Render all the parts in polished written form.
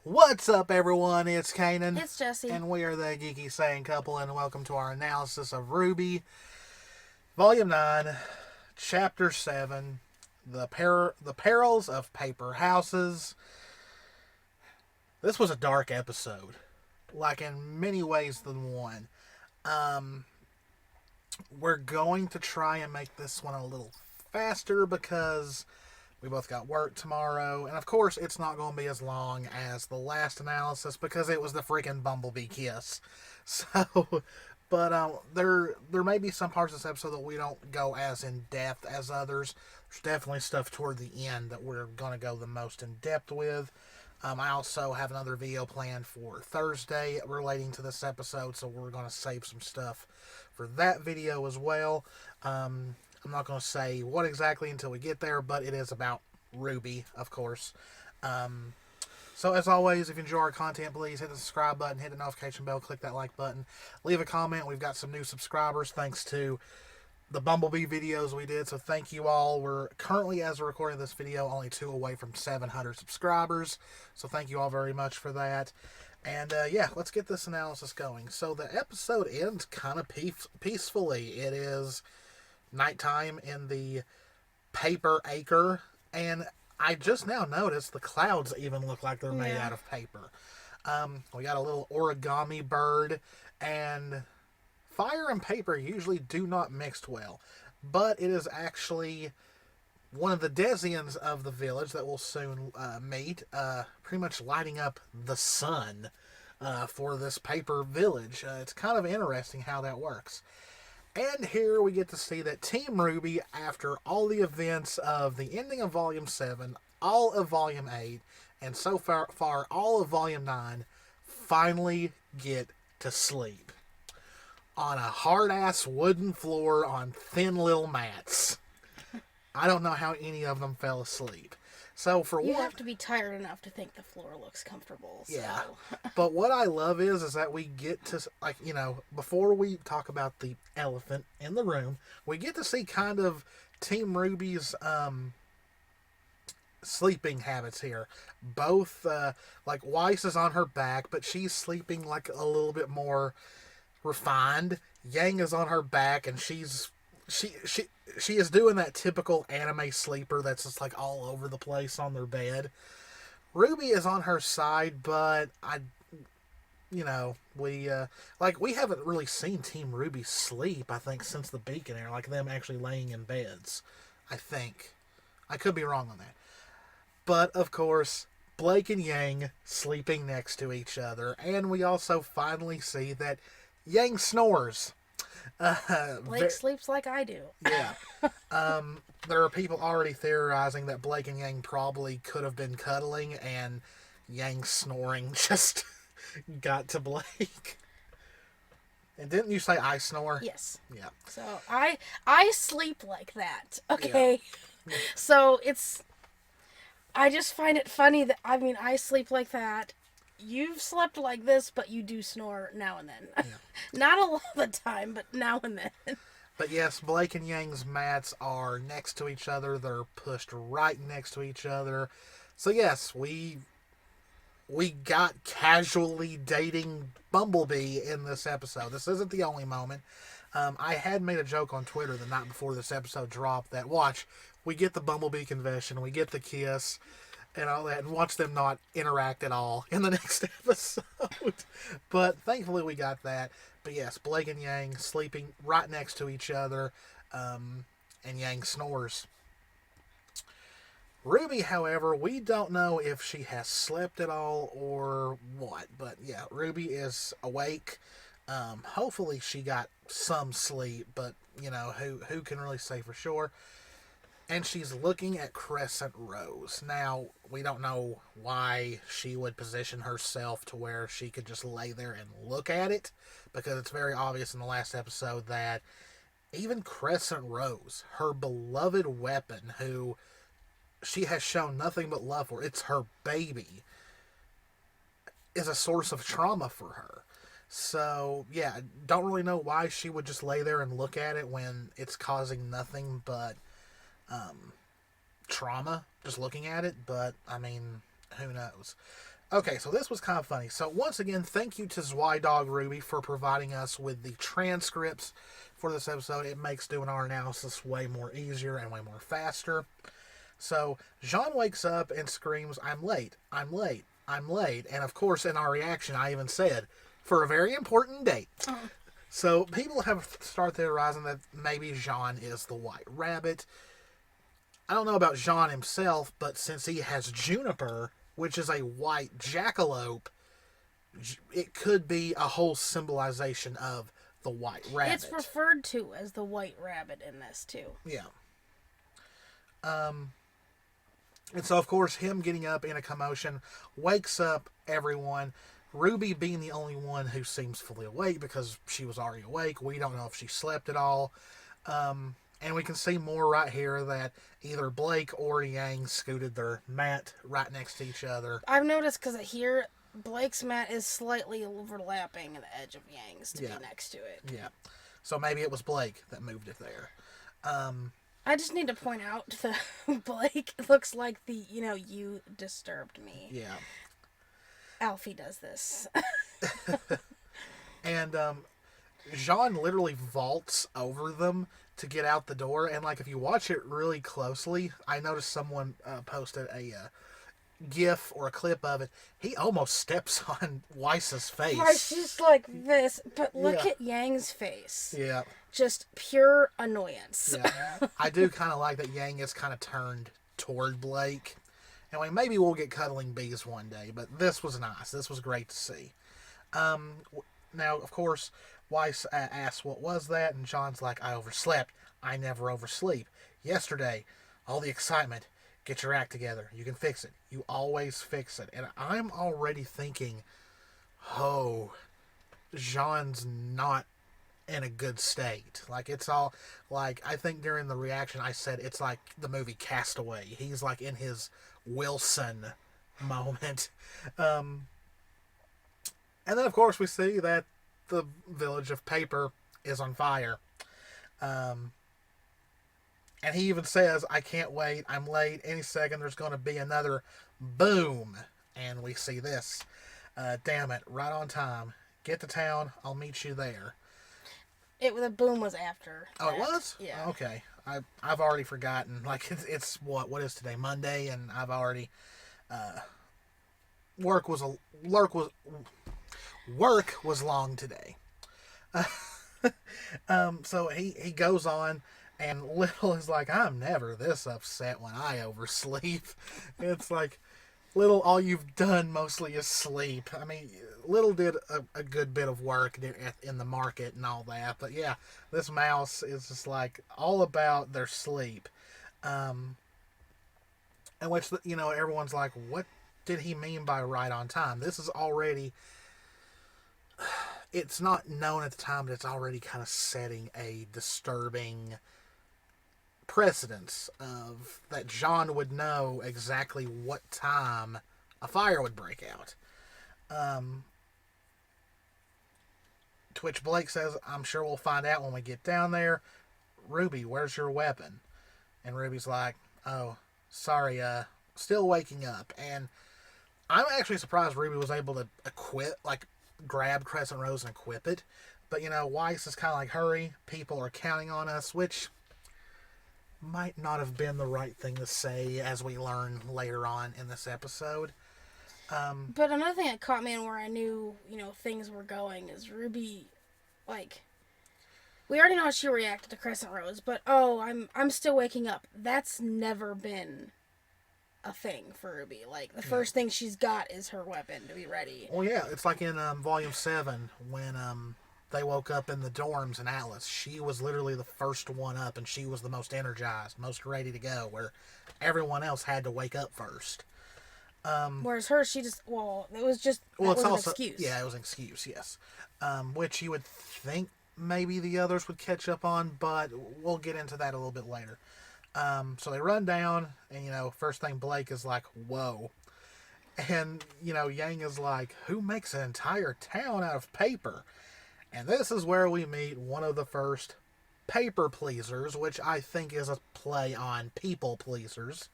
What's up, everyone? It's Kanan. It's Jessie. And we are the Geeky Sane Couple, and welcome to our analysis of RWBY Volume 9, Chapter 7, the Perils of Paper Houses. This was a dark episode, like in many ways than one. We're going to try and make this one a little faster because we both got work tomorrow, and of course, it's not going to be as long as the last analysis because it was the freaking Bumblebee kiss. So, but there may be some parts of this episode that we don't go as in depth as others. There's definitely stuff toward the end that we're going to go the most in depth with. I also have another video planned for Thursday relating to this episode, so we're going to save some stuff for that video as well. I'm not going to say what exactly until we get there, but it is about RWBY, of course. So as always, if you enjoy our content, please hit the subscribe button, hit the notification bell, click that like button, leave a comment. We've got some new subscribers thanks to the Bumblebee videos we did, so thank you all. We're currently, as we're recording this video, only 2 away from 700 subscribers, so thank you all very much for that. And yeah, let's get this analysis going. So the episode ends kind of peacefully. It is nighttime in the paper acre, and I just now noticed the clouds even look like they're made out of paper. We got a little origami bird, and fire and paper usually do not mix well, but it is actually one of the Desians of the village that we'll soon meet, pretty much lighting up the sun for this paper village. It's kind of interesting how that works. And here we get to see that Team RWBY, after all the events of the ending of Volume 7, all of Volume 8, and so far all of Volume 9, finally get to sleep on a hard-ass wooden floor on thin little mats. I don't know how any of them fell asleep. So for You one, have to be tired enough to think the floor looks comfortable. So. yeah. But what I love is that we get to, like, before we talk about the elephant in the room, we get to see kind of Team RWBY's sleeping habits here. Both, like, Weiss is on her back, but she's sleeping, like, a little bit more refined. Yang is on her back, and she is doing that typical anime sleeper that's just like all over the place on their bed. RWBY is on her side, but we haven't really seen Team RWBY sleep, I think, since the Beacon era, like them actually laying in beds. I think. I could be wrong on that. But, of course, Blake and Yang sleeping next to each other, and we also finally see that Yang snores. Blake sleeps like I do. Yeah. There are people already theorizing that Blake and Yang probably could have been cuddling, and Yang snoring just got to Blake. And didn't you say I snore? Yes. Yeah. So I sleep like that. Okay. Yeah. So I just find it funny that I sleep like that. You've slept like this, but you do snore now and then. Yeah. Not a lot of the time, but now and then. But yes, Blake and Yang's mats are next to each other. They're pushed right next to each other. So yes, we got casually dating Bumblebee in this episode. This isn't the only moment. I had made a joke on Twitter the night before this episode dropped that, watch, we get the Bumblebee confession, we get the kiss, and all that, and watch them not interact at all in the next episode. But thankfully we got that. But yes, Blake and Yang sleeping right next to each other, and Yang snores. RWBY, however, we don't know if she has slept at all or what. But yeah, RWBY is awake. Hopefully she got some sleep, but who can really say for sure? And she's looking at Crescent Rose. Now, we don't know why she would position herself to where she could just lay there and look at it, because it's very obvious in the last episode that even Crescent Rose, her beloved weapon, who she has shown nothing but love for, it's her baby, is a source of trauma for her. So, yeah, don't really know why she would just lay there and look at it when it's causing nothing but trauma just looking at it, but I mean, who knows? Okay, so this was kind of funny. So once again, thank you to Zwei Dog Ruby for providing us with the transcripts for this episode. It makes doing our analysis way more easier and way more faster. So Jean wakes up and screams, "I'm late, I'm late, I'm late." And of course, in our reaction, I even said, "For a very important date." Oh. So people have started theorizing that maybe Jean is the White Rabbit. I don't know about Jean himself, but since he has Juniper, which is a white jackalope, it could be a whole symbolization of the White Rabbit. It's referred to as the White Rabbit in this too. Yeah. And so, of course, him getting up in a commotion wakes up everyone. Ruby being the only one who seems fully awake because she was already awake. We don't know if she slept at all. And we can see more right here that either Blake or Yang scooted their mat right next to each other. I've noticed because here Blake's mat is slightly overlapping the edge of Yang's to be next to it. Yeah. So maybe it was Blake that moved it there. I just need to point out that Blake looks like the, you disturbed me. Yeah. Alfie does this. And Jean literally vaults over them to get out the door. And, like, if you watch it really closely, I noticed someone posted a GIF or a clip of it. He almost steps on Weiss's face. Right, she's like this, but look at Yang's face. Yeah. Just pure annoyance. Yeah. I do kind of like that Yang is kind of turned toward Blake. Anyway, maybe we'll get cuddling bees one day, but this was nice. This was great to see. Now, of course, Weiss asks, "What was that?" And John's like, "I overslept. I never oversleep. Yesterday, all the excitement. Get your act together. You can fix it. You always fix it." And I'm already thinking, oh, Jean's not in a good state. Like, it's all, like, I think during the reaction I said it's like the movie Castaway. He's like in his Wilson moment. And then, of course, we see that the village of Paper is on fire. And he even says, "I can't wait. I'm late. Any second there's going to be another boom." And we see this. Damn it. Right on time. Get to town. I'll meet you there. The boom was after. Oh, that. it was? Yeah. Okay. I've already forgotten. Like, it's what is today? Monday, and I've already work was long today. So he goes on, and Little is like, "I'm never this upset when I oversleep." It's like, Little, all you've done mostly is sleep. I mean, Little did a good bit of work in the market and all that, but yeah, this mouse is just like all about their sleep. And which, everyone's like, what did he mean by right on time? This is already, it's not known at the time, but it's already kind of setting a disturbing precedence of that John would know exactly what time a fire would break out. To which Blake says, "I'm sure we'll find out when we get down there. Ruby, where's your weapon?" And Ruby's like, "Oh, sorry, still waking up." And I'm actually surprised Ruby was able to grab Crescent Rose and equip it. But, Weiss is kind of like, "Hurry, people are counting on us," which might not have been the right thing to say, as we learn later on in this episode. But another thing that caught me and where I knew, things were going is Ruby, like, we already know how she reacted to Crescent Rose, but, I'm still waking up. That's never been a thing for Ruby. Like, the first thing she's got is her weapon to be ready. Well, yeah, it's like in Volume 7 when they woke up in the dorms in Atlas. She was literally the first one up, and she was the most energized, most ready to go, where everyone else had to wake up first. Whereas her, she just, it was just, it's an also, excuse. Yeah, it was an excuse, yes. Which you would think maybe the others would catch up on, but we'll get into that a little bit later. So they run down, and, first thing Blake is like, "Whoa." And, Yang is like, "Who makes an entire town out of paper?" And this is where we meet one of the first paper pleasers, which I think is a play on people pleasers.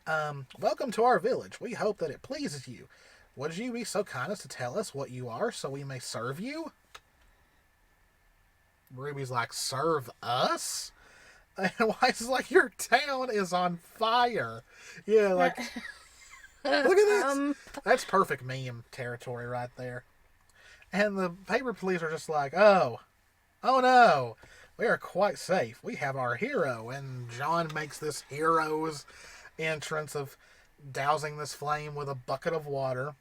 "Welcome to our village. We hope that it pleases you. Would you be so kind as to tell us what you are so we may serve you? Ruby's like, serve us? And Wise is like, your town is on fire. Yeah, like, look at this. That's perfect meme territory right there. And the paper police are just like, oh no, we are quite safe. We have our hero. And John makes this hero's entrance of dousing this flame with a bucket of water.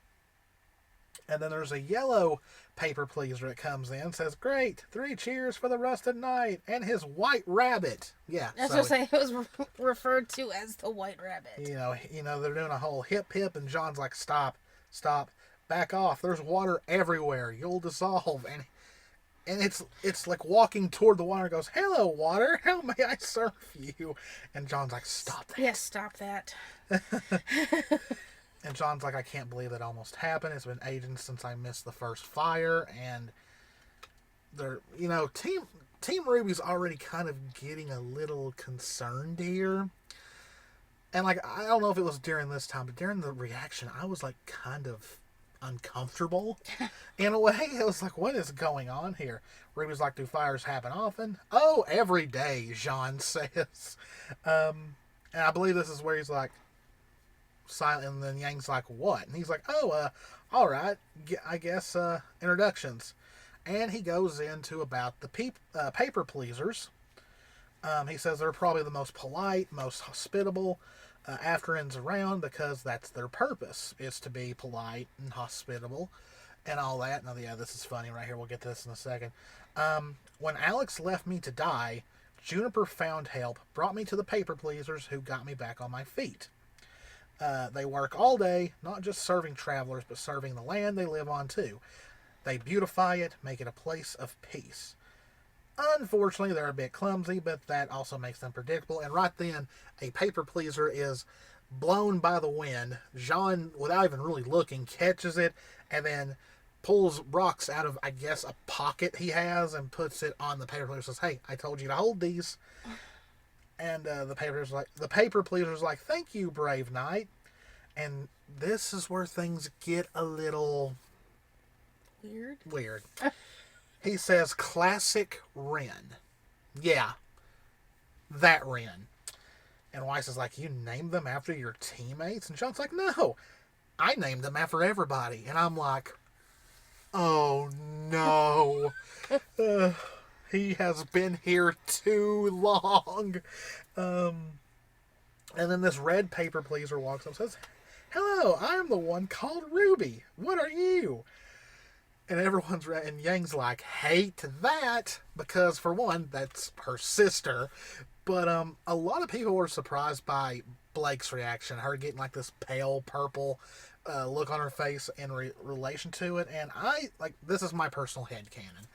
And then there's a yellow paper pleaser that comes in, says, great, 3 cheers for the rusted knight and his white rabbit. Yeah. That's what I'm saying. It was referred to as the white rabbit. You know, they're doing a whole hip hip, and John's like, stop, back off. There's water everywhere. You'll dissolve. And it's like walking toward the water, goes, hello, water, how may I serve you? And John's like, stop that. Yes, stop that. And John's like, I can't believe that almost happened. It's been ages since I missed the first fire. And they're, you know, Team RWBY's already kind of getting a little concerned here. And like, I don't know if it was during this time, but during the reaction, I was like kind of uncomfortable in a way. It was like, what is going on here? RWBY's like, do fires happen often? Oh, every day, Jean says. And I believe this is where he's like, silent, and then Yang's like, what? And he's like, oh, all right, I guess, introductions. And he goes into about the paper pleasers. He says they're probably the most polite, most hospitable after-ends around, because that's their purpose, is to be polite and hospitable and all that. Now, yeah, this is funny right here. We'll get to this in a second. When Alex left me to die, Juniper found help, brought me to the paper pleasers, who got me back on my feet. They work all day, not just serving travelers, but serving the land they live on too. They beautify it, make it a place of peace. Unfortunately, they're a bit clumsy, but that also makes them predictable. And right then, a paper pleaser is blown by the wind. Jean, without even really looking, catches it and then pulls rocks out of, I guess, a pocket he has and puts it on the paper pleaser. Says, hey, I told you to hold these. And the paper pleaser's like, thank you, brave knight. And this is where things get a little weird. He says, classic Ren. Yeah, that Ren. And Weiss is like, you named them after your teammates? And John's like, no, I named them after everybody. And I'm like, oh no. He has been here too long. And then this red paper pleaser walks up and says, hello, I'm the one called Ruby. What are you? And everyone's and Yang's like, hate that, because for one, that's her sister. But a lot of people were surprised by Blake's reaction, her getting like this pale purple look on her face in relation to it. And this is my personal headcanon.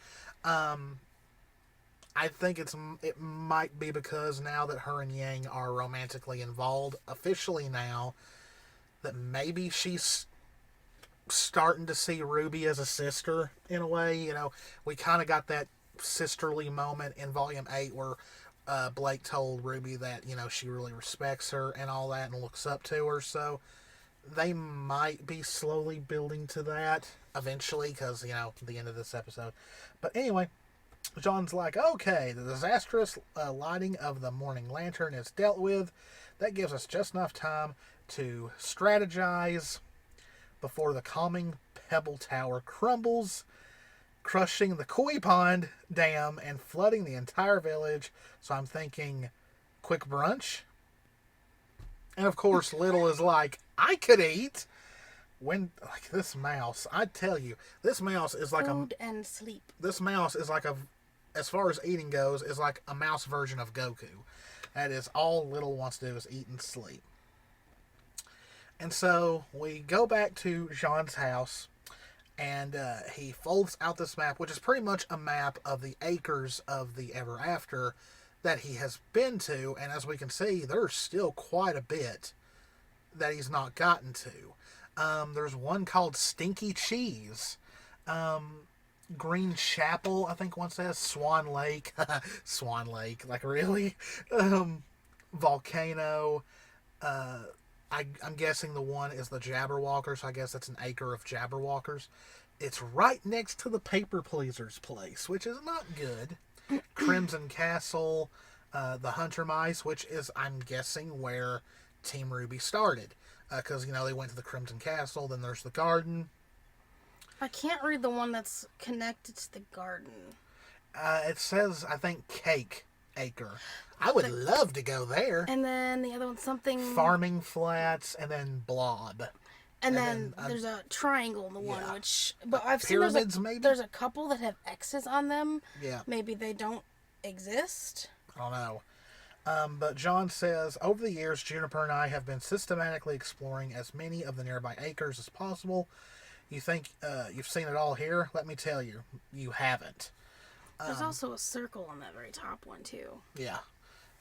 I think it might be because now that her and Yang are romantically involved, officially now, that maybe she's starting to see Ruby as a sister in a way. You know, we kind of got that sisterly moment in Volume 8 where Blake told Ruby that, you know, she really respects her and all that and looks up to her. So they might be slowly building to that eventually, because, you know, the end of this episode. But anyway, John's like, okay, the disastrous lighting of the morning lantern is dealt with. That gives us just enough time to strategize before the calming Pebble Tower crumbles, crushing the Koi Pond Dam and flooding the entire village. So I'm thinking, quick brunch? And of course, Little is like, I could eat. When, like, this mouse, I tell you, this mouse is like food and sleep. This mouse is like as far as eating goes, is like a mouse version of Goku. That is all Little wants to do, is eat and sleep. And so we go back to Jean's house, and he folds out this map, which is pretty much a map of the acres of the Ever After that he has been to. And as we can see, there's still quite a bit that he's not gotten to. There's one called Stinky Cheese. Green Chapel, I think one says. Swan Lake. Swan Lake. Like, really? Volcano. I'm guessing the one is the Jabberwocker, so I guess that's an acre of Jabberwockers. It's right next to the Paper Pleaser's place, which is not good. Crimson Castle, the Hunter Mice, which is, I'm guessing, where Team RWBY started. Because, they went to the Crimson Castle, then there's the garden. I can't read the one that's connected to the garden. It says, I think, Cake Acre. I would love to go there. And then the other one's something... Farming Flats, and then Blob. And then there's a triangle in the one, which... But I've seen maybe? There's a couple that have X's on them. Yeah. Maybe they don't exist. I don't know. But John says, over the years, Juniper and I have been systematically exploring as many of the nearby acres as possible. You think you've seen it all here? Let me tell you, you haven't. There's also a circle on that very top one, too. Yeah.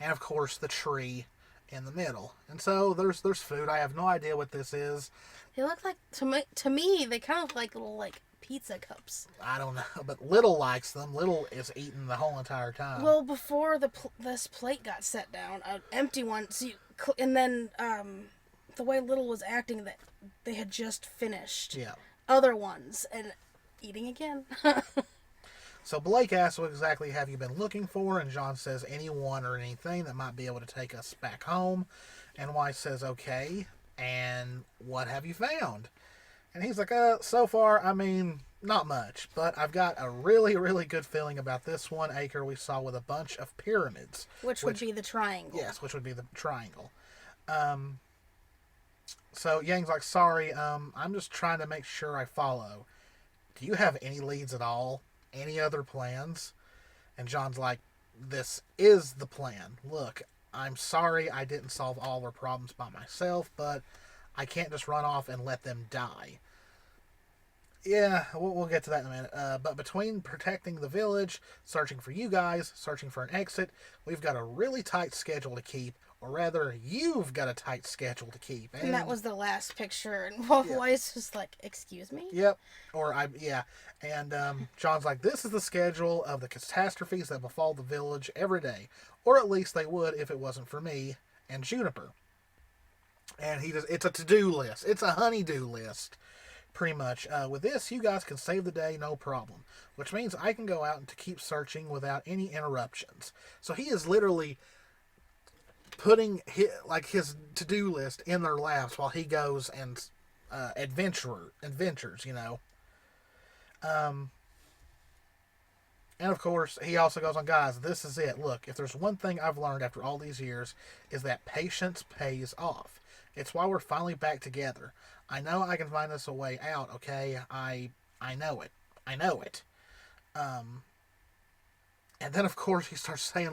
And, of course, the tree in the middle. And so there's food. I have no idea what this is. They look like, to me, they kind of look like little, pizza cups. I don't know, but Little likes them. Little is eating the whole entire time. Well, before this plate got set down, an empty one, and then the way Little was acting, that they had just finished other ones and eating again. So Blake asks, what exactly have you been looking for? And John says, anyone or anything that might be able to take us back home. And Weiss says, okay. And what have you found? And he's like, so far, not much. But I've got a really, really good feeling about this 1 acre we saw with a bunch of pyramids. Which would be the triangle. Yes, which would be the triangle. So Yang's like, sorry, I'm just trying to make sure I follow. Do you have any leads at all? Any other plans? And John's like, this is the plan. Look, I'm sorry I didn't solve all their problems by myself, but I can't just run off and let them die. Yeah, we'll get to that in a minute. But between protecting the village, searching for you guys, searching for an exit, we've got a really tight schedule to keep. Or rather, you've got a tight schedule to keep. And that was the last picture. And Weiss was like, excuse me? Yep. And John's like, this is the schedule of the catastrophes that befall the village every day. Or at least they would if it wasn't for me and Juniper. And it's a to-do list. It's a honey-do list. Pretty much. With this, you guys can save the day, no problem. Which means I can go out and to keep searching without any interruptions. So he is literally putting his to-do list in their laps while he goes and adventures. And of course, he also goes on, guys, this is it. Look, if there's one thing I've learned after all these years, is that patience pays off. It's why we're finally back together. I know I can find us a way out, okay? I know it. I know it. And then, of course, he starts saying,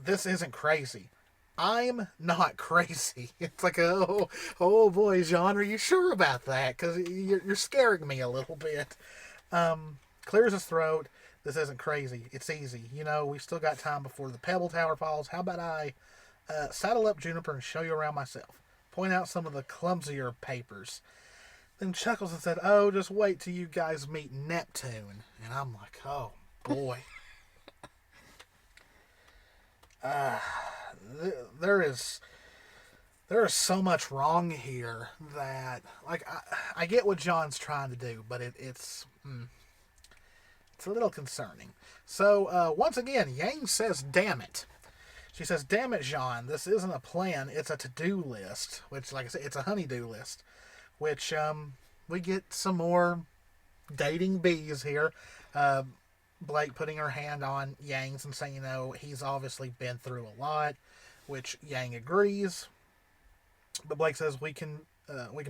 this isn't crazy. I'm not crazy. It's like, oh boy, John, are you sure about that? Because you're scaring me a little bit. Clears his throat. This isn't crazy. It's easy. We still got time before the Pebble Tower falls. How about I saddle up Juniper and show you around myself? Point out some of the clumsier papers. Then chuckles and said, oh, just wait till you guys meet Neptune. And I'm like, oh, boy. There is so much wrong here that, I get what John's trying to do, but it's a little concerning. So, once again, Yang says, damn it. She says, damn it, John, this isn't a plan, it's a to-do list. Which, like I said, it's a honey-do list. Which, we get some more dating bees here. Blake putting her hand on Yang's and saying, he's obviously been through a lot. Which Yang agrees. But Blake says, we can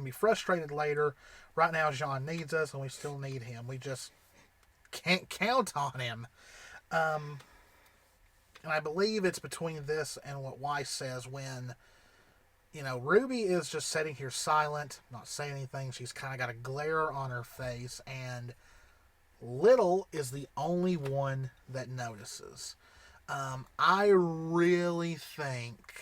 be frustrated later. Right now, John needs us, and we still need him. We just can't count on him. And I believe it's between this and what Weiss says when, RWBY is just sitting here silent, not saying anything. She's kind of got a glare on her face, and Little is the only one that notices. I really think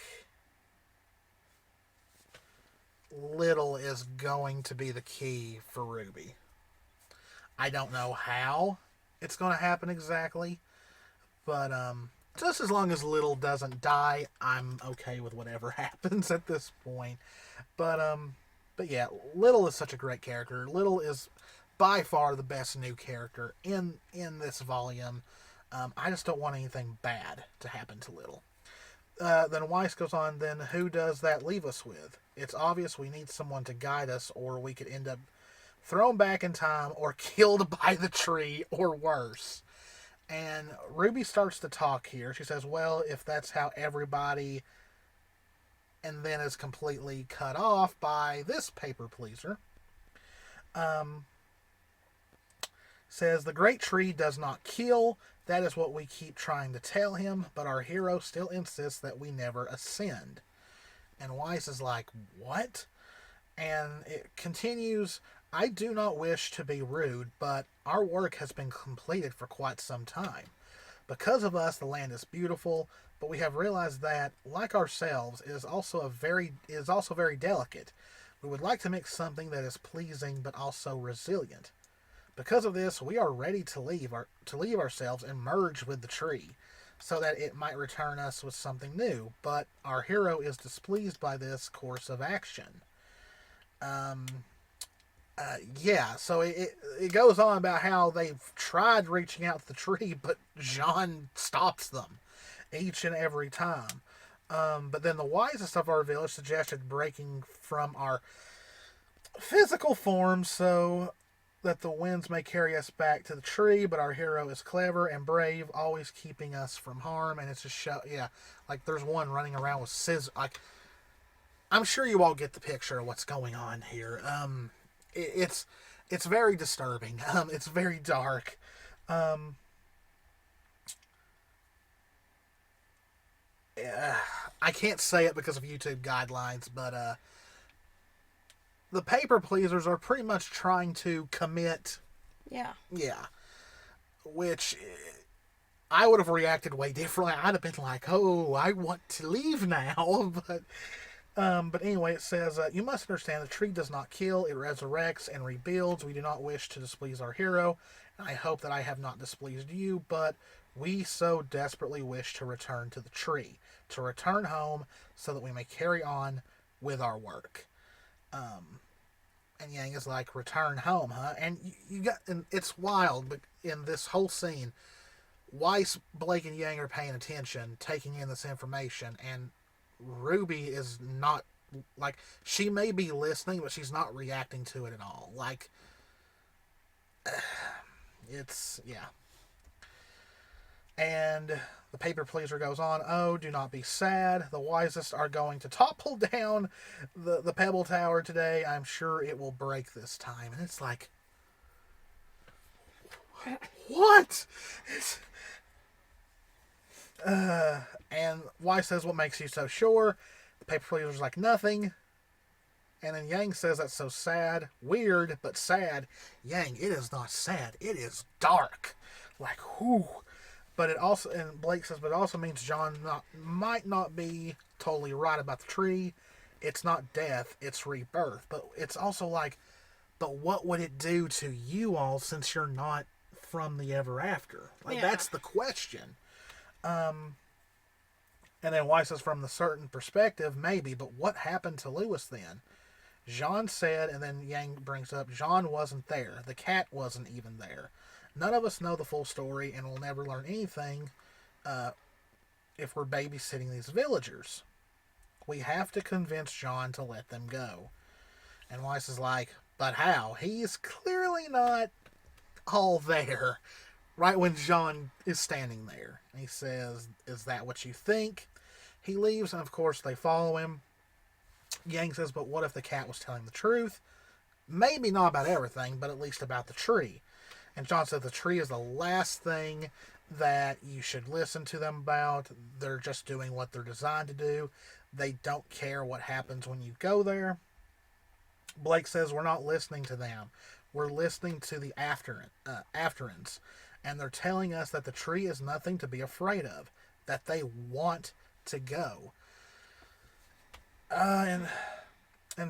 Little is going to be the key for RWBY. I don't know how it's going to happen exactly, but just as long as Little doesn't die, I'm okay with whatever happens at this point. But yeah, Little is such a great character. Little is by far the best new character in this volume. I just don't want anything bad to happen to Little. Then Weiss goes on, then who does that leave us with? It's obvious we need someone to guide us, or we could end up thrown back in time or killed by the tree, or worse. And RWBY starts to talk here. She says, well, if that's how everybody, and then is completely cut off by this paper pleaser. Says, the great tree does not kill. That is what we keep trying to tell him, but our hero still insists that we never ascend. And Weiss is like, what? And it continues, I do not wish to be rude, but our work has been completed for quite some time. Because of us, the land is beautiful, but we have realized that, like ourselves, it is also very delicate. We would like to make something that is pleasing but also resilient. Because of this, we are ready to leave ourselves and merge with the tree, so that it might return us with something new. But our hero is displeased by this course of action. Yeah, so it goes on about how they've tried reaching out to the tree, but Jean stops them each and every time. But then the wisest of our village suggested breaking from our physical form so that the winds may carry us back to the tree, but our hero is clever and brave, always keeping us from harm. And it's just like there's one running around with scissors. Like, I'm sure you all get the picture of what's going on here. It's very disturbing. It's very dark. I can't say it because of YouTube guidelines, but the paper pleasers are pretty much trying to commit. Yeah. Yeah. Which I would have reacted way differently. I'd have been like, oh, I want to leave now. But anyway, it says, you must understand the tree does not kill, it resurrects and rebuilds. We do not wish to displease our hero, and I hope that I have not displeased you, but we so desperately wish to return to the tree, to return home so that we may carry on with our work. And Yang is like, return home, huh? And and it's wild, but in this whole scene, Weiss, Blake, and Yang are paying attention, taking in this information, and RWBY is not, like, she may be listening, but she's not reacting to it at all. Like, it's, yeah. And the paper pleaser goes on, oh, do not be sad. The wisest are going to topple down the Pebble Tower today. I'm sure it will break this time. And it's like, what? And Weiss says, what makes you so sure? The paper pleaser's like, nothing. And then Yang says, that's so sad. Weird, but sad. Yang, it is not sad. It is dark. Like, whew. But it also, and Blake says, but it also means John might not be totally right about the tree. It's not death, it's rebirth. But it's also like, but what would it do to you all since you're not from the ever after? Like, that's the question. And then Weiss says, from the certain perspective, maybe, but what happened to Lewis then? Jean said, and then Yang brings up, Jean wasn't there. The cat wasn't even there. None of us know the full story, and we'll never learn anything if we're babysitting these villagers. We have to convince Jean to let them go. And Weiss is like, but how? He's clearly not all there. Right when Jean is standing there. And he says, is that what you think? He leaves, and of course they follow him. Yang says, but what if the cat was telling the truth? Maybe not about everything, but at least about the tree. And John said the tree is the last thing that you should listen to them about. They're just doing what they're designed to do. They don't care what happens when you go there. Blake says we're not listening to them. We're listening to the afterins. And they're telling us that the tree is nothing to be afraid of. That they want to go. And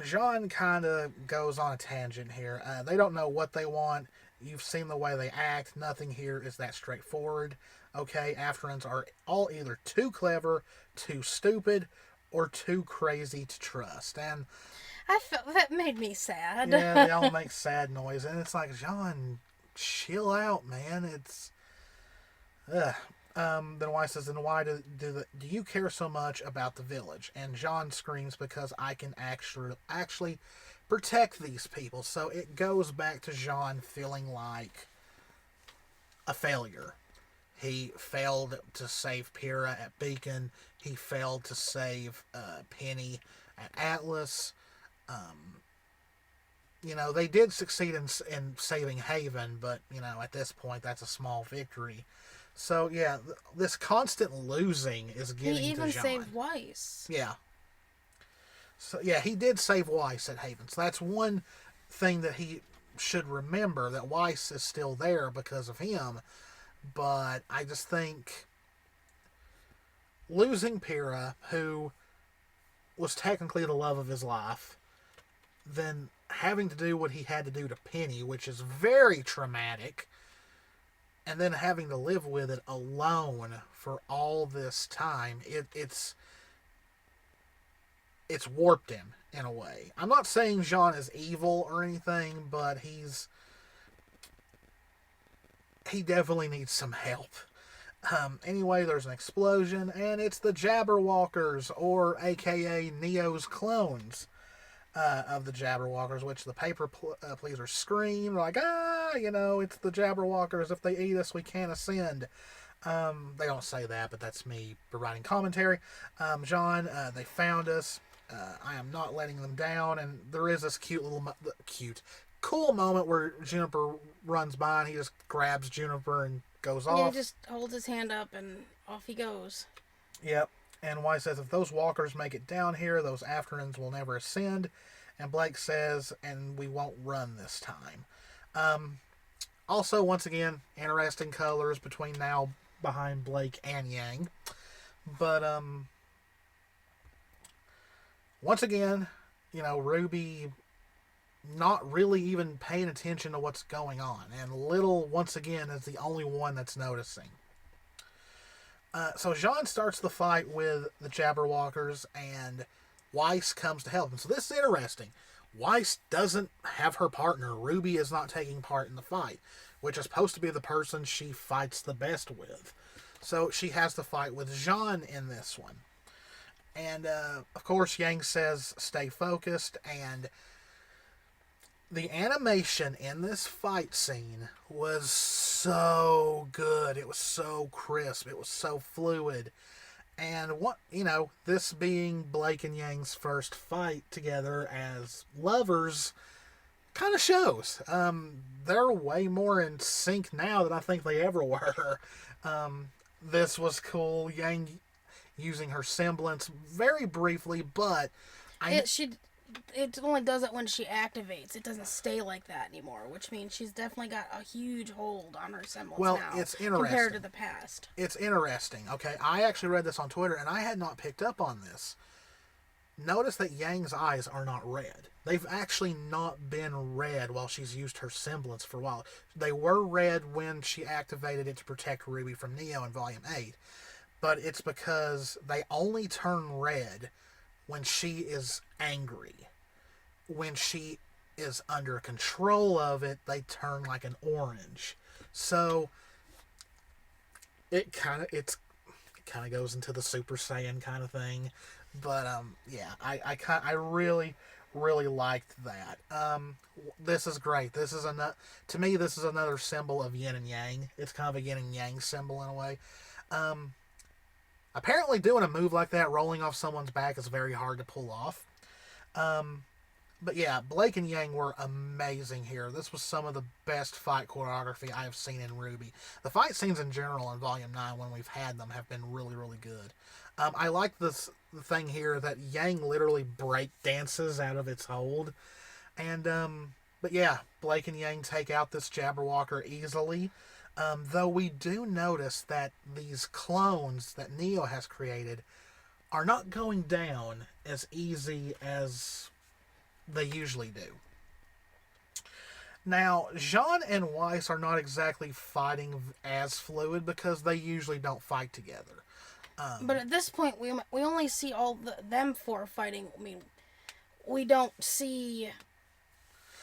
Jean kind of goes on a tangent here. They don't know what they want. You've seen the way they act. Nothing here is that straightforward. Okay, Afterans are all either too clever, too stupid, or too crazy to trust. And I felt that made me sad. yeah, they all make sad noise. And it's like, John, chill out, man. It's. Ugh. Then Weiss says, then why do you care so much about the village? And John screams, because I can actually protect these people. So it goes back to John feeling like a failure. He failed to save Pyrrha at Beacon. He failed to save Penny at Atlas. They did succeed in saving Haven, but, at this point, that's a small victory. So, yeah, this constant losing is getting to John. He even saved Weiss. Yeah. So, yeah, he did save Weiss at Haven. So that's one thing that he should remember, that Weiss is still there because of him. But I just think losing Pyrrha, who was technically the love of his life, then having to do what he had to do to Penny, which is very traumatic, and then having to live with it alone for all this time, it's warped him in a way. I'm not saying Jean is evil or anything, but he definitely needs some help. Anyway, there's an explosion, and it's the Jabberwockers, or aka Neo's clones of the Jabberwockers, which the paper pleasers scream like, it's the Jabberwockers. If they eat us, we can't ascend. They don't say that, but that's me providing commentary. John, they found us. I am not letting them down, and there is this cool moment where Juniper runs by and he just grabs Juniper and goes off. Yeah, just holds his hand up and off he goes. Yep. And Weiss says, if those walkers make it down here, those Afterans will never ascend. And Blake says, and we won't run this time. Also, once again, interesting colors behind Blake and Yang. But, once again, RWBY not really even paying attention to what's going on. And Little, once again, is the only one that's noticing. So Jean starts the fight with the Jabberwockers, and Weiss comes to help him. So this is interesting. Weiss doesn't have her partner. RWBY is not taking part in the fight, which is supposed to be the person she fights the best with. So she has to fight with Jean in this one. And, of course, Yang says, stay focused, and the animation in this fight scene was so good. It was so crisp. It was so fluid. And this being Blake and Yang's first fight together as lovers kind of shows. They're way more in sync now than I think they ever were. This was cool. Yang using her semblance very briefly, but it only does it when she activates. It doesn't stay like that anymore, which means she's definitely got a huge hold on her semblance now. It's interesting. Compared to the past. It's interesting, okay? I actually read this on Twitter, and I had not picked up on this. Notice that Yang's eyes are not red. They've actually not been red while she's used her semblance for a while. They were red when she activated it to protect RWBY from Neo in Volume 8, but it's because they only turn red when she is angry. When she is under control of it, they turn like an orange. So it kind of goes into the Super Saiyan kind of thing. But I really liked that. This is great. To me, this is another symbol of yin and yang. It's kind of a yin and yang symbol in a way. Apparently doing a move like that, rolling off someone's back, is very hard to pull off. But yeah, Blake and Yang were amazing here. This was some of the best fight choreography I have seen in RWBY. The fight scenes in general in Volume 9, when we've had them, have been really, really good. I like the thing here that Yang literally break dances out of its hold. And, but yeah, Blake and Yang take out this Jabberwocker easily. Though we do notice that these clones that Neo has created are not going down as easy as they usually do. Now, Jean and Weiss are not exactly fighting as fluid because they usually don't fight together. But at this point, we only see them four fighting. I mean, we don't see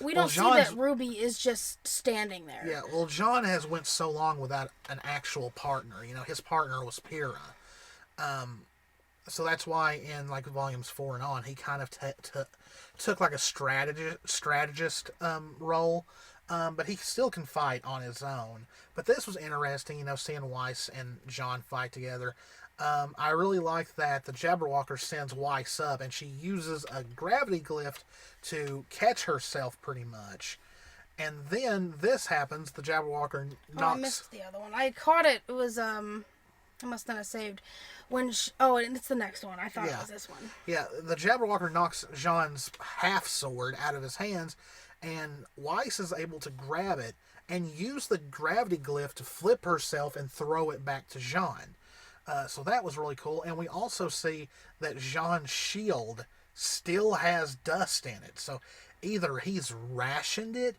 that RWBY is just standing there. Yeah, well, Jean has went so long without an actual partner. You know, his partner was Pyrrha. So that's why in like volumes 4 and on, he kind of took like a strategist role. But he still can fight on his own. But this was interesting, you know, seeing Weiss and Jean fight together. I really like that the Jabberwocker sends Weiss up, and she uses a gravity glyph to catch herself pretty much. And then this happens, the Jabberwocker knocks... Oh, I missed the other one. I caught it. It was, I must not have saved. And it's the next one. I thought it was this one. Yeah, the Jabberwocker knocks Jean's half-sword out of his hands, and Weiss is able to grab it and use the gravity glyph to flip herself and throw it back to Jean. So that was really cool. And we also see that Jean's shield still has dust in it. So either he's rationed it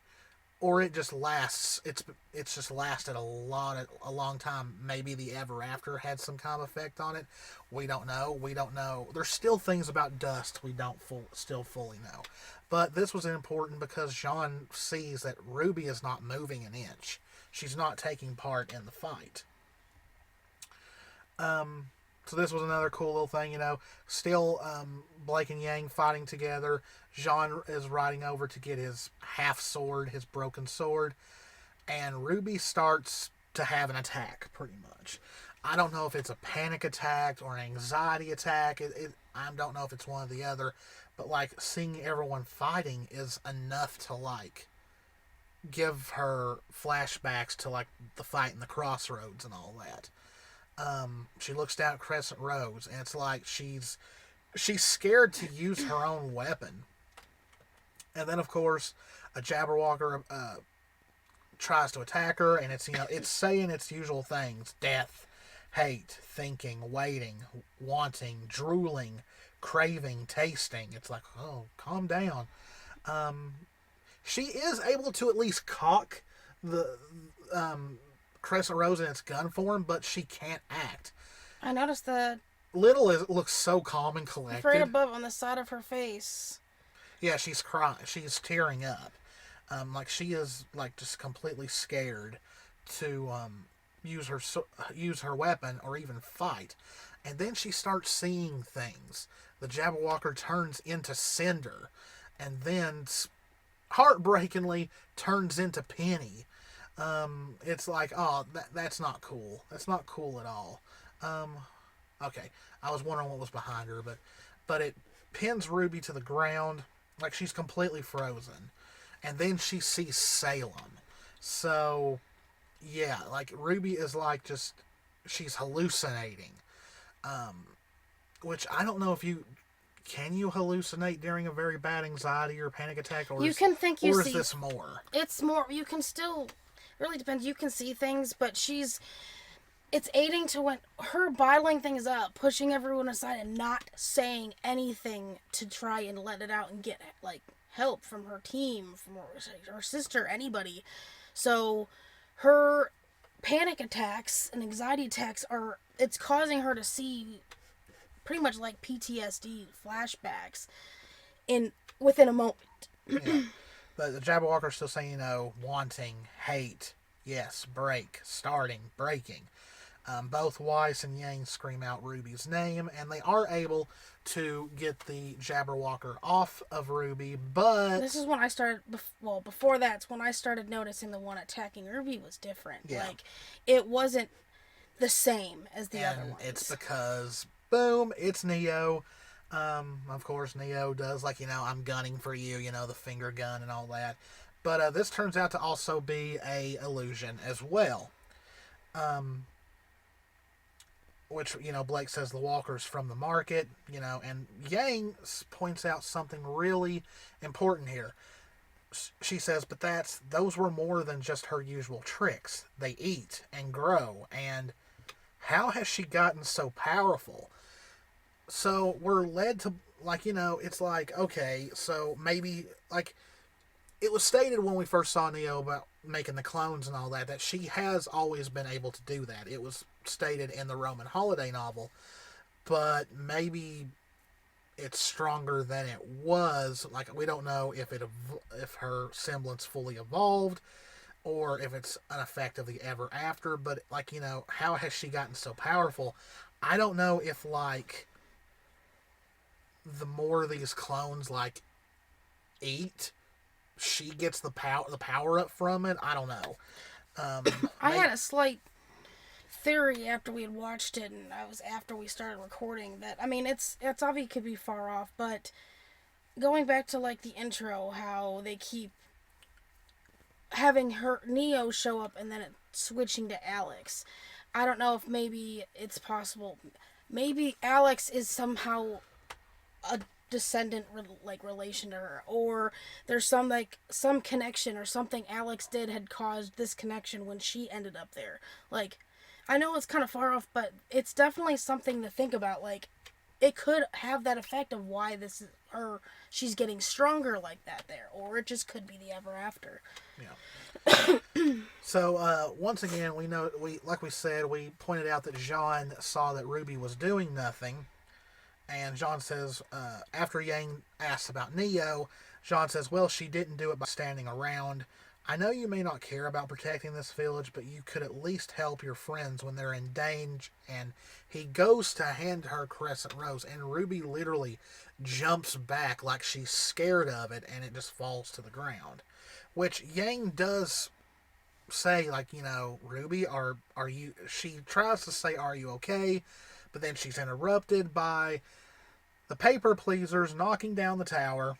or it just lasts. It's just lasted a long time. Maybe the Ever After had some kind of effect on it. We don't know. There's still things about dust we don't still fully know. But this was important because Jean sees that RWBY is not moving an inch. She's not taking part in the fight. So this was another cool little thing, you know. Still, Blake and Yang fighting together. Jean is riding over to get his half sword, his broken sword, and RWBY starts to have an attack, pretty much. I don't know if it's a panic attack or an anxiety attack. I don't know if it's one or the other, but like seeing everyone fighting is enough to like give her flashbacks to like the fight in the Crossroads and all that. She looks down at Crescent Rose, and it's like she's scared to use her own weapon. And then, of course, a Jabberwocker tries to attack her, and it's saying its usual things: death, hate, thinking, waiting, wanting, drooling, craving, tasting. It's like, oh, calm down. She is able to at least cock the Crescent Rose in its gun form, but she can't act. I noticed that. Looks so calm and collected. Right above on the side of her face. Yeah, she's crying. She's tearing up. Like she is like just completely scared to use her weapon or even fight. And then she starts seeing things. The Jabberwocker turns into Cinder, and then heartbreakingly turns into Penny. It's like, oh, that's not cool. That's not cool at all. Okay, I was wondering what was behind her, but it pins RWBY to the ground, like she's completely frozen, and then she sees Salem. So, yeah, like RWBY is like she's hallucinating, which I don't know if can you hallucinate during a very bad anxiety or panic attack, or is this more? It's more. You can still. Really depends. You can see things, but it's aiding to when her bottling things up, pushing everyone aside, and not saying anything to try and let it out and get like help from her team, from her sister, anybody. So her panic attacks and anxiety attacks it's causing her to see pretty much like PTSD flashbacks within a moment. Yeah. The Jabberwocker's still saying, wanting, hate, yes, break, starting, breaking. Both Weiss and Yang scream out RWBY's name, and they are able to get the Jabberwocker off of RWBY, but... This is when I started... before that's when I started noticing the one attacking RWBY was different. Yeah. Like, it wasn't the same as the other ones. It's because, boom, it's Neo. Of course, Neo does, like, I'm gunning for you, the finger gun and all that. But this turns out to also be a illusion as well. Which, Blake says the walker's from the market, and Yang points out something really important here. She says, but those were more than just her usual tricks. They eat and grow, and how has she gotten so powerful? So we're led to, it's like, okay, so maybe, it was stated when we first saw Neo about making the clones and all that, that she has always been able to do that. It was stated in the Roman holiday novel, but maybe it's stronger than it was. Like, we don't know if her semblance fully evolved or if it's an effect of the ever after, but like, how has she gotten so powerful? I don't know if like the more these clones like eat, she gets the power up from it. I don't know. I had a slight theory after we had watched it, and I was after we started recording that. I mean, it's obvious it could be far off, but going back to like the intro, how they keep having her Neo show up and then it switching to Alex. I don't know if maybe it's possible. Maybe Alex is somehow a descendant relation to her, or there's some connection or something Alex did had caused this connection when she ended up there. Like, I know it's kind of far off, but it's definitely something to think about. Like, it could have that effect of why this is, or she's getting stronger like that there, or it just could be the ever after. Yeah. So once again, we like we said, we pointed out that Jean saw that Ruby was doing nothing, and Jean says, after Yang asks about Neo, Jean says, "Well, she didn't do it by standing around. I know you may not care about protecting this village, but you could at least help your friends when they're in danger." And he goes to hand her Crescent Rose, and Ruby literally jumps back like she's scared of it, and it just falls to the ground. Which Yang does say, like, Ruby, are you... She tries to say, "Are you okay?" But then she's interrupted by the paper pleasers knocking down the tower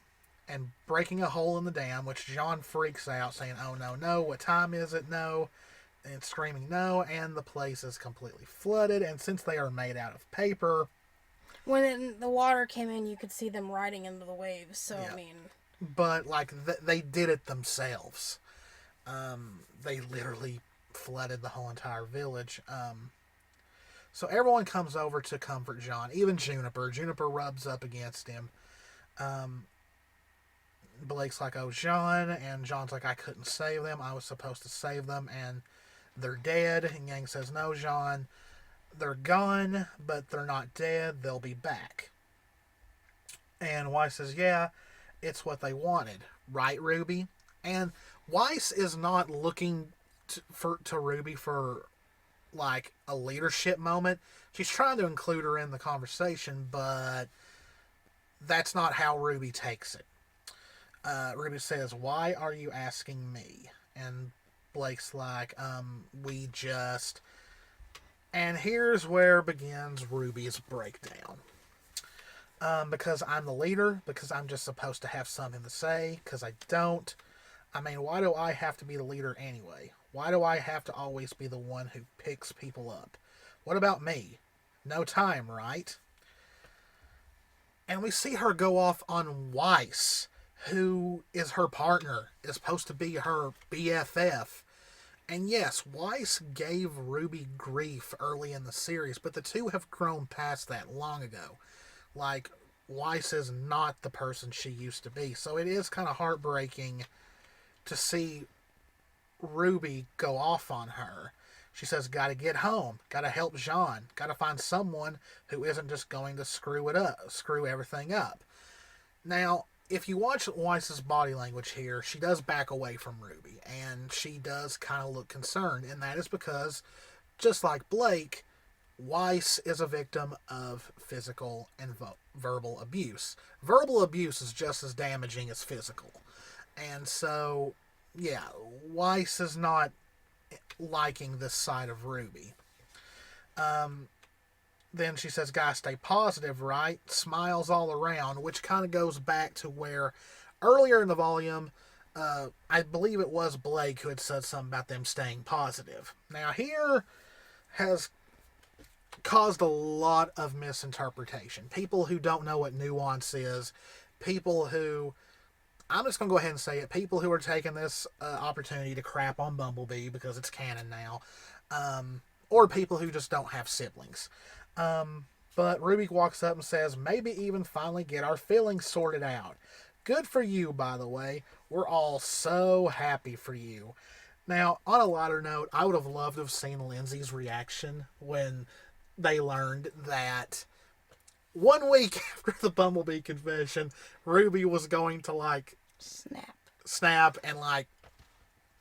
and breaking a hole in the dam, which John freaks out, saying, "Oh, no, no, what time is it? No." And screaming no, and the place is completely flooded, and since they are made out of paper... When the water came in, you could see them riding into the waves, so, yeah. I mean... But, like, they did it themselves. They literally flooded the whole entire village. So everyone comes over to comfort John, even Juniper. Juniper rubs up against him. Blake's like, "Oh, John," and John's like, "I couldn't save them. I was supposed to save them, and they're dead." And Yang says, "No, John, they're gone, but they're not dead. They'll be back." And Weiss says, "Yeah, it's what they wanted. Right, Ruby?" And Weiss is not looking to Ruby for, like, a leadership moment. She's trying to include her in the conversation, but that's not how Ruby takes it. Ruby says, "Why are you asking me?" And Blake's like, "We just..." And here's where begins Ruby's breakdown. Because I'm the leader, because I'm just supposed to have something to say, because I don't. I mean, why do I have to be the leader anyway? Why do I have to always be the one who picks people up? What about me? No time, right? And we see her go off on Weiss, who is her partner, is supposed to be her BFF. And yes, Weiss gave Ruby grief early in the series, but the two have grown past that long ago. Like, Weiss is not the person she used to be. So it is kind of heartbreaking to see Ruby go off on her. She says, "Gotta get home, gotta help Jean, gotta find someone who isn't just going to screw everything up." Now, if you watch Weiss's body language here, she does back away from Ruby, and she does kind of look concerned, and that is because, just like Blake, Weiss is a victim of physical and verbal abuse. Verbal abuse is just as damaging as physical. And so, yeah, Weiss is not liking this side of Ruby. Then she says, "Guys, stay positive, right?" Smiles all around, which kind of goes back to where earlier in the volume, I believe it was Blake who had said something about them staying positive. Now, here has caused a lot of misinterpretation. People who don't know what nuance is, people who... I'm just going to go ahead and say it. People who are taking this opportunity to crap on Bumblebee because it's canon now. Or people who just don't have siblings. But Ruby walks up and says, "Maybe even finally get our feelings sorted out. Good for you, by the way. We're all so happy for you. Now, on a lighter note, I would have loved to have seen Lindsay's reaction when they learned that 1 week after the Bumblebee confession, Ruby was going to, like, snap and, like,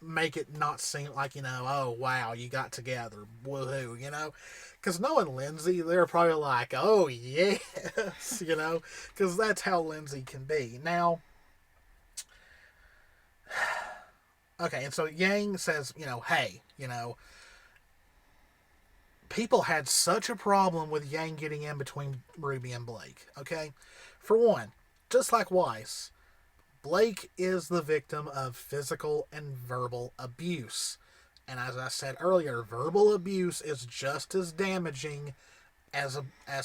make it not seem like, oh, wow, you got together. Woohoo, Because knowing Lindsay, they're probably like, oh, yes, because that's how Lindsay can be. Now, okay, and so Yang says, hey, people had such a problem with Yang getting in between Ruby and Blake, okay? For one, just like Weiss, Blake is the victim of physical and verbal abuse. And as I said earlier, verbal abuse is just as damaging as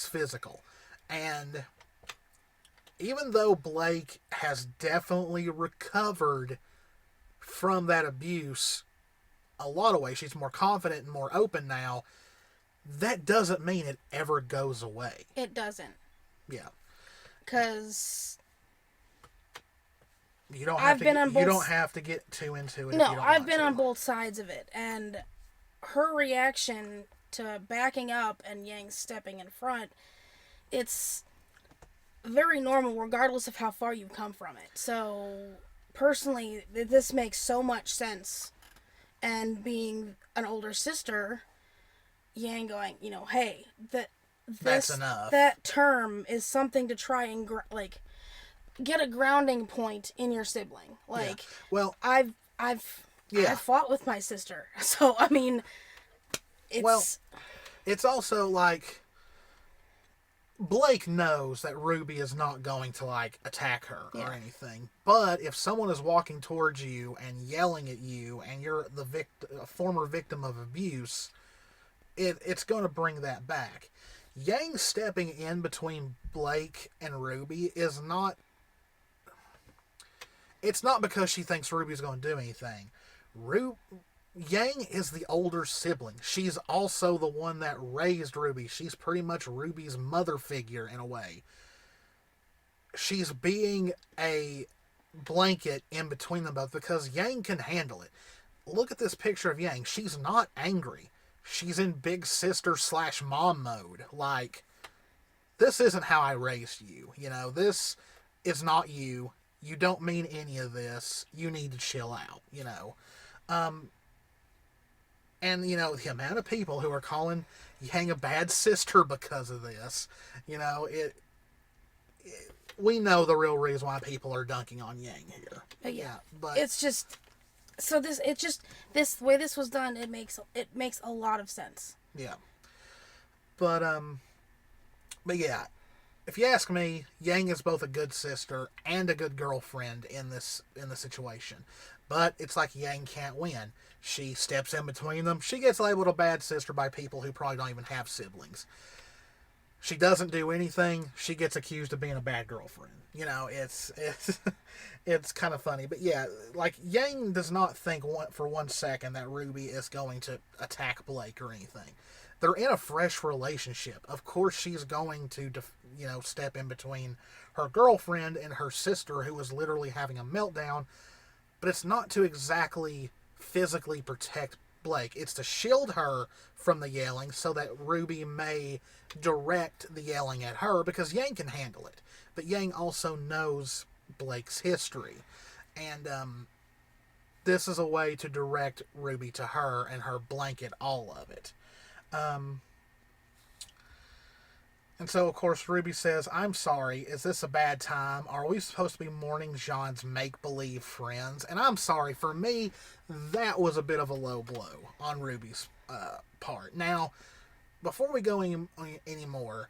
physical. And even though Blake has definitely recovered from that abuse a lot of ways, she's more confident and more open now, that doesn't mean it ever goes away. It doesn't. Yeah. Because you don't have to get too into it. No, I've been on both sides of it, and her reaction to backing up and Yang stepping in front, it's very normal regardless of how far you've come from it. So personally, this makes so much sense. And being an older sister, Yang going, hey, that's enough. That term is something to try and get a grounding point in your sibling. Like, yeah. Well, I've fought with my sister, so I mean, it's also like Blake knows that Ruby is not going to attack her or anything. But if someone is walking towards you and yelling at you, and you're a former victim of abuse, it's going to bring that back. Yang stepping in between Blake and Ruby is not. It's not because she thinks Ruby's going to do anything. Yang is the older sibling. She's also the one that raised Ruby. She's pretty much Ruby's mother figure in a way. She's being a blanket in between them both because Yang can handle it. Look at this picture of Yang. She's not angry. She's in big sister / mom mode. Like, this isn't how I raised you. This is not you. You don't mean any of this. You need to chill out, And, the amount of people who are calling Yang a bad sister because of this, we know the real reason why people are dunking on Yang here. But it's just, this way this was done, it makes a lot of sense. Yeah. But yeah. If you ask me, Yang is both a good sister and a good girlfriend in the situation. But it's like Yang can't win. She steps in between them. She gets labeled a bad sister by people who probably don't even have siblings. She doesn't do anything. She gets accused of being a bad girlfriend. It's it's kind of funny. But yeah, Yang does not think for 1 second that Ruby is going to attack Blake or anything. They're in a fresh relationship. Of course she's going to, step in between her girlfriend and her sister who is literally having a meltdown. But it's not to exactly physically protect Blake. It's to shield her from the yelling so that Ruby may direct the yelling at her because Yang can handle it. But Yang also knows Blake's history. And this is a way to direct Ruby to her and her blanket all of it. And so, of course, Ruby says, I'm sorry, is this a bad time? Are we supposed to be mourning Jean's make-believe friends? And I'm sorry, for me, that was a bit of a low blow on Ruby's part. Now, before we go any more,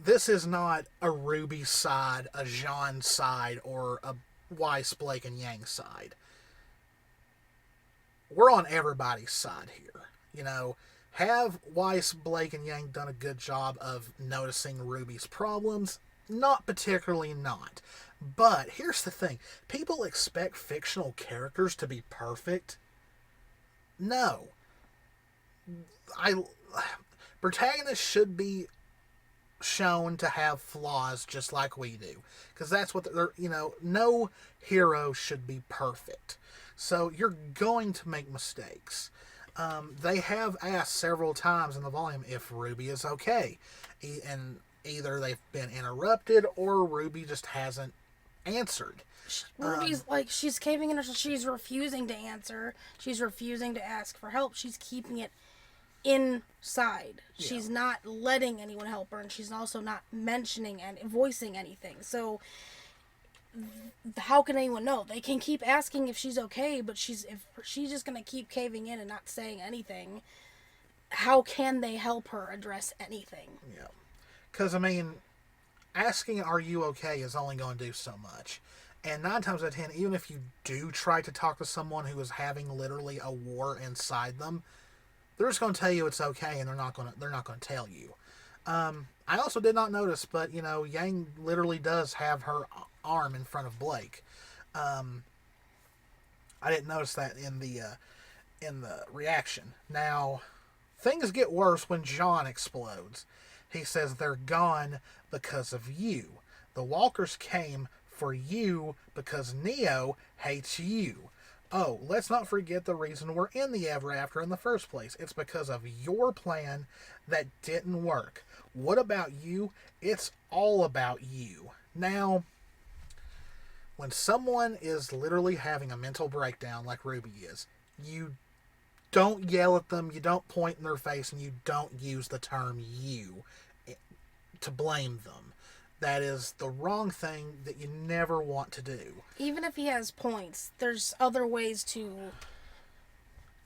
this is not a Ruby side, a Jean side, or a Weiss, Blake, and Yang side. We're on everybody's side here, Have Weiss, Blake, and Yang done a good job of noticing Ruby's problems? Not particularly not. But here's the thing. People expect fictional characters to be perfect. No. Protagonists should be shown to have flaws just like we do. Because that's what they're, no hero should be perfect. So you're going to make mistakes. They have asked several times in the volume if RWBY is okay. And either they've been interrupted or RWBY just hasn't answered. RWBY's like, she's caving in her, she's refusing to answer. She's refusing to ask for help. She's keeping it inside. Yeah. She's not letting anyone help her, and she's also not mentioning and voicing anything. So how can anyone know? They can keep asking if she's okay, but if she's just gonna keep caving in and not saying anything, how can they help her address anything? Yeah, because asking "Are you okay?" is only going to do so much. And 9 times out of 10, even if you do try to talk to someone who is having literally a war inside them, they're just going to tell you it's okay, and they're not going to tell you. I also did not notice, but Yang literally does have her arm in front of Blake. I didn't notice that in the reaction. Now, things get worse when John explodes. He says they're gone because of you. The walkers came for you because Neo hates you. Oh, let's not forget the reason we're in the Ever After in the first place. It's because of your plan that didn't work. What about you? It's all about you. Now, when someone is literally having a mental breakdown like RWBY is, you don't yell at them, you don't point in their face, and you don't use the term you to blame them. That is the wrong thing that you never want to do. Even if he has points, there's other ways to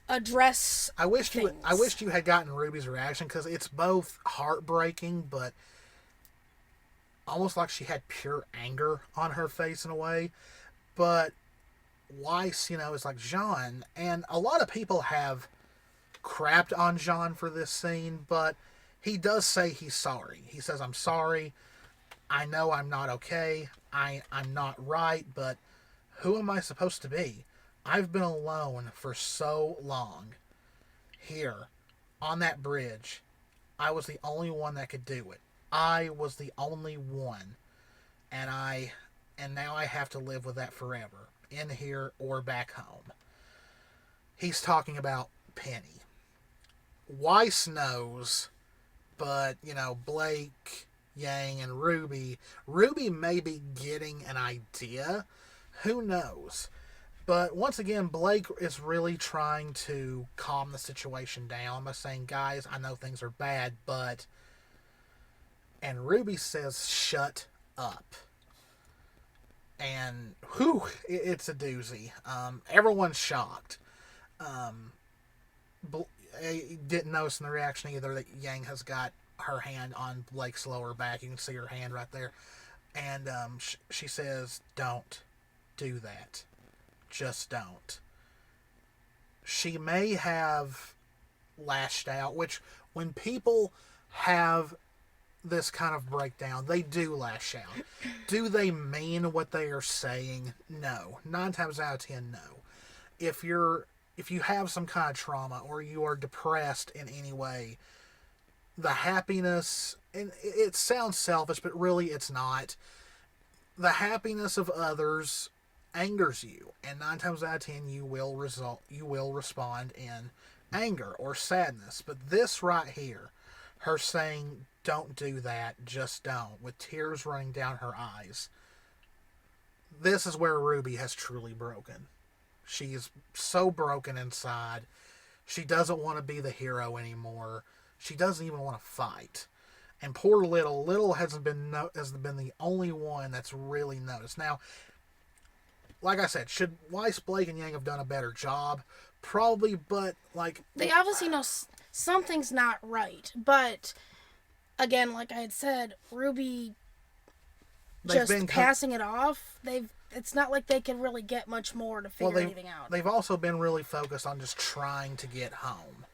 address things. I wished you had gotten RWBY's reaction, because it's both heartbreaking, but almost like she had pure anger on her face in a way. But Weiss, is like, Jean, and a lot of people have crapped on Jean for this scene, but he does say he's sorry. He says, I'm sorry. I know I'm not okay. I'm not right, but who am I supposed to be? I've been alone for so long. Here, on that bridge, I was the only one that could do it. I was the only one. And now I have to live with that forever. In here or back home. He's talking about Penny. Weiss knows, but, Blake, Yang, and RWBY. RWBY may be getting an idea. Who knows? But once again, Blake is really trying to calm the situation down by saying, guys, I know things are bad, but... And RWBY says, shut up. And, whew, it's a doozy. Everyone's shocked. Didn't notice in the reaction either that Yang has got her hand on Blake's lower back. You can see her hand right there. And she says, don't do that. Just don't. She may have lashed out, which when people have this kind of breakdown, they do lash out. Do they mean what they are saying? No. 9 times out of 10, no. If you have some kind of trauma or you are depressed in any way, the happiness, and it sounds selfish, but really it's not. The happiness of others angers you, and 9 times out of 10 you will respond in anger or sadness. But this right here, her saying, don't do that, just don't, with tears running down her eyes, this is where RWBY has truly broken. She is so broken inside. She doesn't want to be the hero anymore. She doesn't even want to fight. And poor Little has been the only one that's really noticed. Now, like I said, should Weiss, Blake, and Yang have done a better job? Probably, but they obviously know something's not right. But again, like I had said, RWBY just passing it off. It's not like they can really get much more to figure anything out. They've also been really focused on just trying to get home.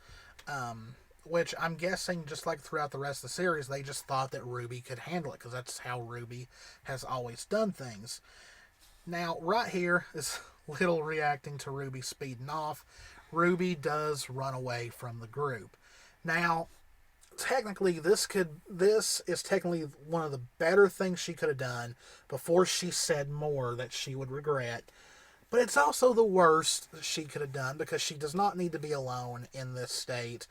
Which I'm guessing, just like throughout the rest of the series, they just thought that RWBY could handle it, because that's how RWBY has always done things. Now, right here is Little reacting to RWBY speeding off. RWBY does run away from the group. Now, technically this is technically one of the better things she could have done before she said more that she would regret. But it's also the worst she could have done because she does not need to be alone in this state.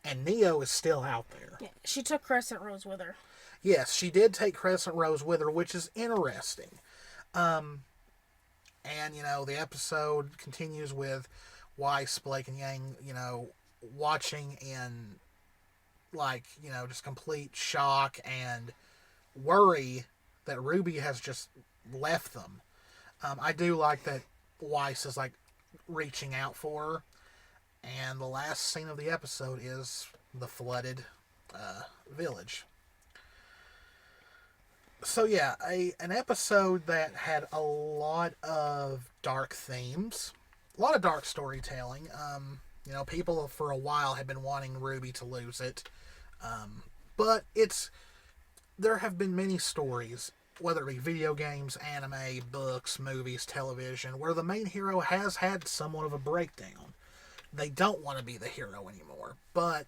And Neo is still out there. Yeah, she took Crescent Rose with her. Yes, she did take Crescent Rose with her, which is interesting. And, the episode continues with Weiss, Blake, and Yang, watching in, just complete shock and worry that RWBY has just left them. I do like that Weiss is, reaching out for her. And the last scene of the episode is the flooded village. So yeah, an episode that had a lot of dark themes, a lot of dark storytelling. People for a while had been wanting RWBY to lose it, but there have been many stories, whether it be video games, anime, books, movies, television, where the main hero has had somewhat of a breakdown. They don't want to be the hero anymore, but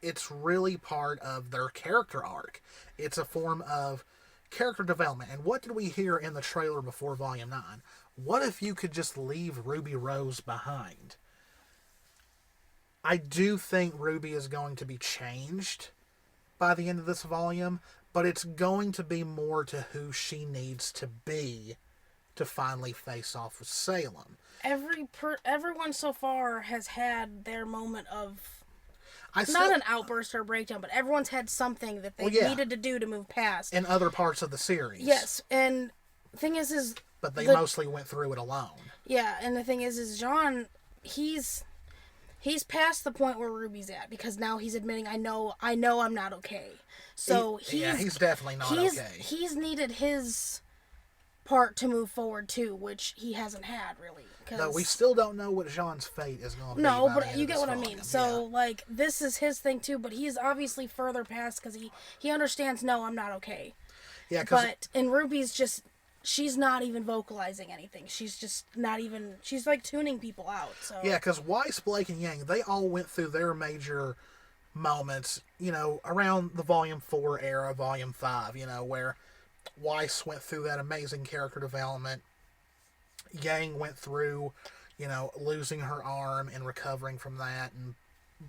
it's really part of their character arc. It's a form of character development. And what did we hear in the trailer before Volume 9? What if you could just leave Ruby Rose behind? I do think Ruby is going to be changed by the end of this volume, but it's going to be more to who she needs to be to finally face off with Salem. Everyone so far has had their moment of Not an outburst or a breakdown, but everyone's had something that they needed to do to move past. In other parts of the series. Yes, and the thing is... But they mostly went through it alone. Yeah, and the thing is John, he's past the point where Ruby's at, because now he's admitting, I know I'm not okay. So he's definitely not okay. He's needed his part to move forward too, which he hasn't had really. No, we still don't know what Jean's fate is going to be. No, but you get what I mean. So this is his thing too, but he's obviously further past because he understands. No, I'm not okay. Yeah, but in Ruby's just. She's not even vocalizing anything. She's just not even... She's, tuning people out, so... Yeah, because Weiss, Blake, and Yang, they all went through their major moments, around the Volume 4 era, Volume 5, where Weiss went through that amazing character development. Yang went through, losing her arm and recovering from that, and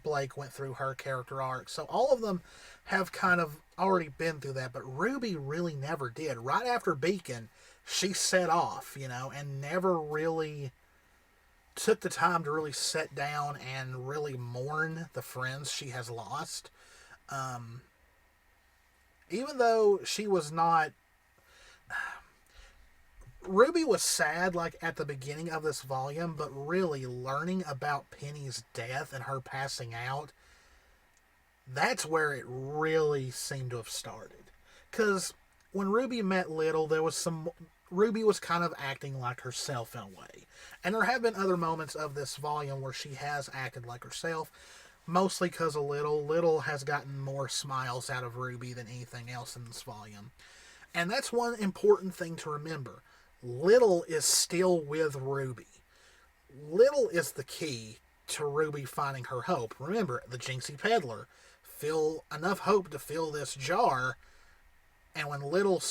Blake went through her character arc. So all of them have kind of already been through that, but RWBY really never did. Right after Beacon, she set off, and never really took the time to really sit down and really mourn the friends she has lost. Even though she was not... RWBY was sad, at the beginning of this volume, but really learning about Penny's death and her passing out, that's where it really seemed to have started. Because when RWBY met Little, RWBY was kind of acting like herself in a way. And there have been other moments of this volume where she has acted like herself, mostly because of Little. Little has gotten more smiles out of RWBY than anything else in this volume. And that's one important thing to remember. Little is still with RWBY. Little is the key to RWBY finding her hope. Remember, the Jinxie Peddler feel enough hope to fill this jar, and when Little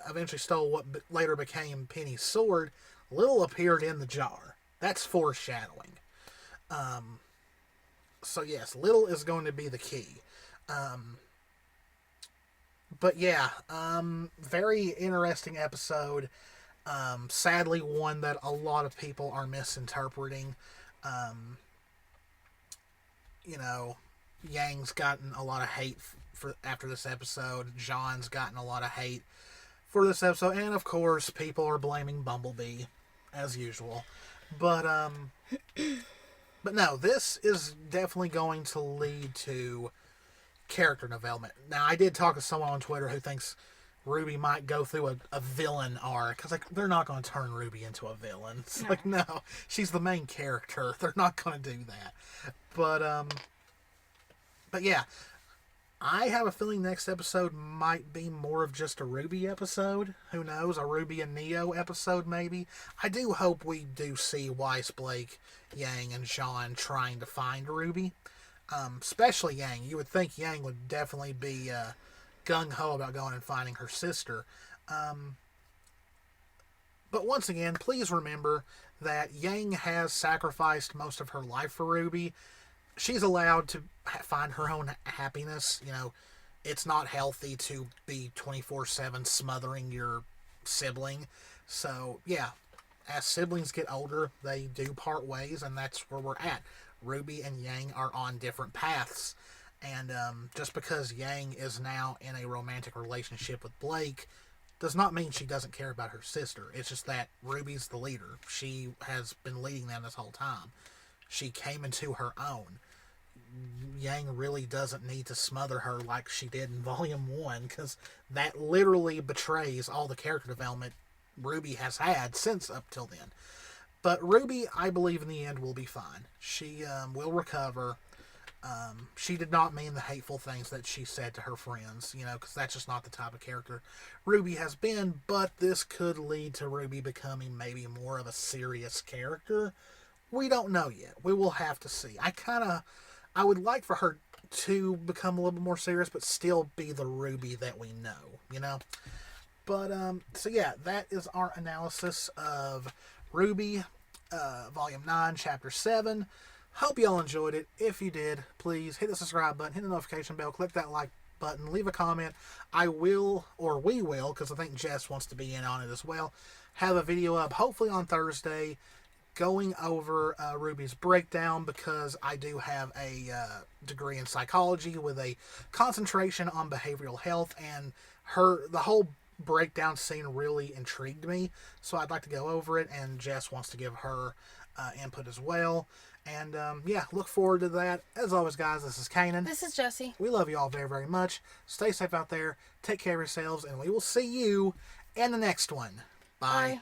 eventually stole what later became Penny's sword, Little appeared in the jar. That's foreshadowing. So yes, Little is going to be the key. But yeah, very interesting episode. Sadly, one that a lot of people are misinterpreting. Yang's gotten a lot of hate after this episode. John's gotten a lot of hate for this episode, and of course, people are blaming Bumblebee as usual. But no, this is definitely going to lead to character development. Now, I did talk to someone on Twitter who thinks RWBY might go through a villain arc. Because, they're not going to turn RWBY into a villain. It's no, she's the main character. They're not going to do that. But yeah, I have a feeling next episode might be more of just a RWBY episode. Who knows? A RWBY and Neo episode, maybe. I do hope we do see Weiss, Blake, Yang, and Jean trying to find RWBY. Especially Yang. You would think Yang would definitely be gung-ho about going and finding her sister. But once again, please remember that Yang has sacrificed most of her life for RWBY. She's allowed to find her own happiness. You know, it's not healthy to be 24/7 smothering your sibling. So, yeah, as siblings get older, they do part ways, and that's where we're at. RWBY and Yang are on different paths. And just because Yang is now in a romantic relationship with Blake does not mean she doesn't care about her sister. It's just that RWBY's the leader. She has been leading them this whole time. She came into her own. Yang really doesn't need to smother her like she did in Volume 1, because that literally betrays all the character development RWBY has had since up till then. But RWBY, I believe in the end, will be fine. She will recover. She did not mean the hateful things that she said to her friends, you know, because that's just not the type of character RWBY has been. But this could lead to RWBY becoming maybe more of a serious character. We don't know yet. We will have to see. I would like for her to become a little bit more serious, but still be the RWBY that we know, you know? But, so yeah, that is our analysis of RWBY, Volume 9, Chapter 7. Hope y'all enjoyed it. If you did, please hit the subscribe button, hit the notification bell, click that like button, leave a comment. I will, or we will, because I think Jess wants to be in on it as well, have a video up, hopefully on Thursday, going over RWBY's breakdown, because I do have a degree in psychology with a concentration on behavioral health, and the whole breakdown scene really intrigued me, so I'd like to go over it, and Jess wants to give her input as well. And yeah, look forward to that. As always, guys, this is Kanan. This is Jessie. We love you all very, very much. Stay safe out there. Take care of yourselves, and we will see you in the next one. Bye. Bye.